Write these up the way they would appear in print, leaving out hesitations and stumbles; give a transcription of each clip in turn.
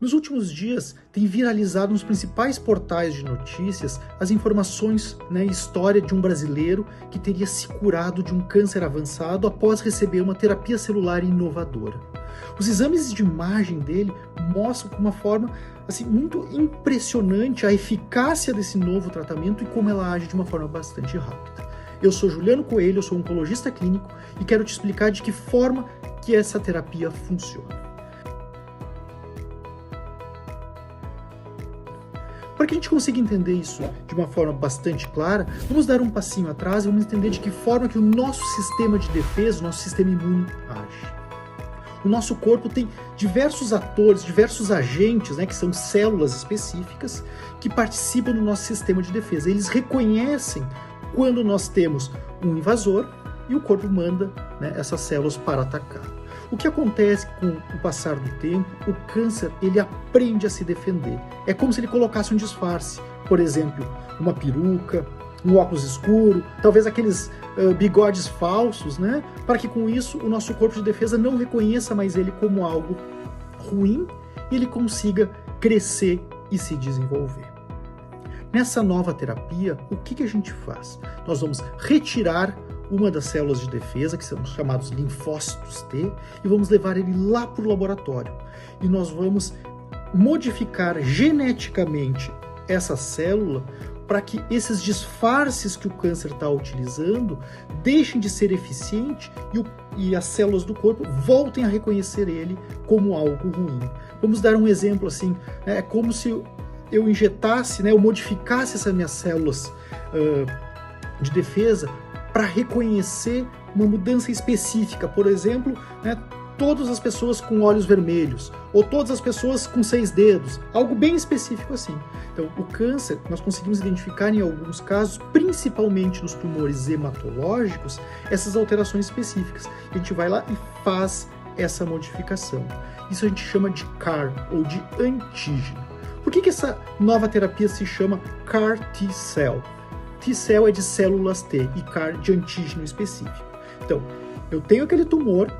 Nos últimos dias, tem viralizado nos principais portais de notícias as informações, história de um brasileiro que teria se curado de um câncer avançado após receber uma terapia celular inovadora. Os exames de imagem dele mostram de uma forma muito impressionante a eficácia desse novo tratamento e como ela age de uma forma bastante rápida. Eu sou Juliano Coelho, eu sou oncologista clínico e quero te explicar de que forma que essa terapia funciona. Para que a gente consiga entender isso de uma forma bastante clara, vamos dar um passinho atrás e vamos entender de que forma que o nosso sistema de defesa, o nosso sistema imune age. O nosso corpo tem diversos atores, diversos agentes, que são células específicas, que participam do nosso sistema de defesa. Eles reconhecem quando nós temos um invasor e o corpo manda essas células para atacar. O que acontece com o passar do tempo, o câncer ele aprende a se defender. É como se ele colocasse um disfarce, por exemplo, uma peruca, um óculos escuro, talvez aqueles bigodes falsos, para que com isso o nosso corpo de defesa não reconheça mais ele como algo ruim e ele consiga crescer e se desenvolver. Nessa nova terapia, o que a gente faz? Nós vamos retirar uma das células de defesa, que são chamados linfócitos T, e vamos levar ele lá para o laboratório. E nós vamos modificar geneticamente essa célula para que esses disfarces que o câncer está utilizando deixem de ser eficientes e as células do corpo voltem a reconhecer ele como algo ruim. Vamos dar um exemplo assim, é como se eu injetasse, eu modificasse essas minhas células de defesa para reconhecer uma mudança específica, por exemplo, todas as pessoas com olhos vermelhos, ou todas as pessoas com 6 dedos, algo bem específico assim. Então, o câncer, nós conseguimos identificar em alguns casos, principalmente nos tumores hematológicos, essas alterações específicas. A gente vai lá e faz essa modificação. Isso a gente chama de CAR, ou de antígeno. Por que essa nova terapia se chama CAR T-cell? T-cell é de células T e CAR de antígeno específico. Então, eu tenho aquele tumor,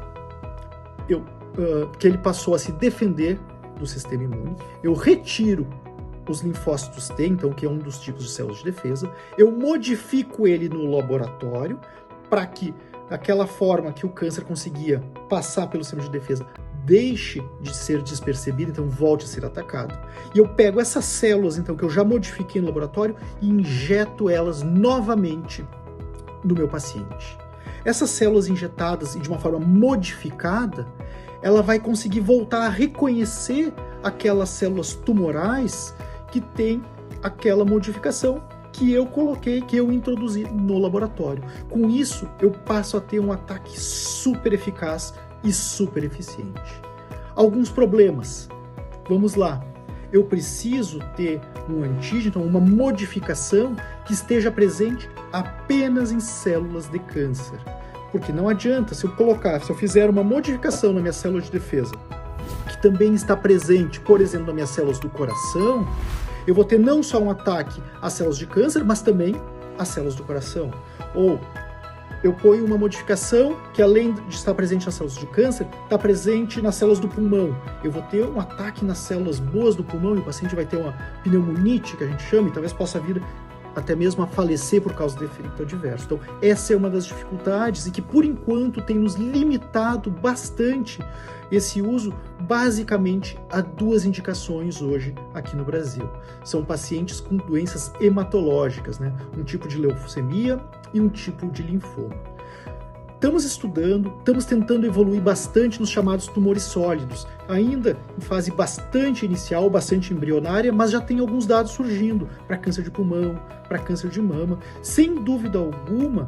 que ele passou a se defender do sistema imune, eu retiro os linfócitos T, então, que é um dos tipos de células de defesa, eu modifico ele no laboratório para que aquela forma que o câncer conseguia passar pelo sistema de defesa deixe de ser despercebido, então volte a ser atacado. E eu pego essas células, então, que eu já modifiquei no laboratório e injeto elas novamente no meu paciente. Essas células injetadas e de uma forma modificada, ela vai conseguir voltar a reconhecer aquelas células tumorais que têm aquela modificação que eu coloquei, que eu introduzi no laboratório. Com isso, eu passo a ter um ataque super eficaz e super eficiente. Alguns problemas. Vamos lá. Eu preciso ter um antígeno, uma modificação que esteja presente apenas em células de câncer. Porque não adianta, se eu fizer uma modificação na minha célula de defesa, que também está presente, por exemplo, nas minhas células do coração, eu vou ter não só um ataque às células de câncer, mas também às células do coração. Ou eu ponho uma modificação que, além de estar presente nas células de câncer, está presente nas células do pulmão. Eu vou ter um ataque nas células boas do pulmão e o paciente vai ter uma pneumonite, que a gente chama, e talvez possa vir até mesmo a falecer por causa do efeito adverso. Então, essa é uma das dificuldades e que, por enquanto, tem nos limitado bastante esse uso, basicamente, a 2 indicações hoje aqui no Brasil. São pacientes com doenças hematológicas, um tipo de leucemia e um tipo de linfoma. Estamos estudando, estamos tentando evoluir bastante nos chamados tumores sólidos, ainda em fase bastante inicial, bastante embrionária, mas já tem alguns dados surgindo para câncer de pulmão, para câncer de mama. Sem dúvida alguma,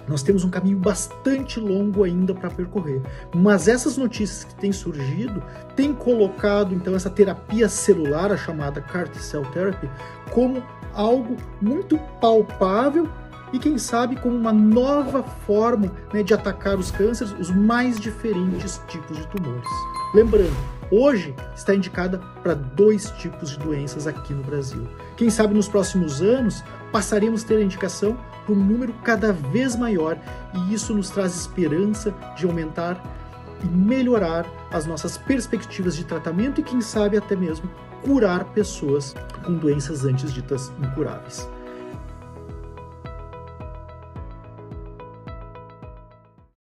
nós temos um caminho bastante longo ainda para percorrer, mas essas notícias que têm surgido têm colocado então essa terapia celular, a chamada CAR T-cell therapy, como algo muito palpável e, quem sabe, como uma nova forma de atacar os cânceres, os mais diferentes tipos de tumores. Lembrando, hoje está indicada para 2 tipos de doenças aqui no Brasil. Quem sabe nos próximos anos passaremos a ter a indicação para um número cada vez maior e isso nos traz esperança de aumentar e melhorar as nossas perspectivas de tratamento e, quem sabe, até mesmo curar pessoas com doenças antes ditas incuráveis.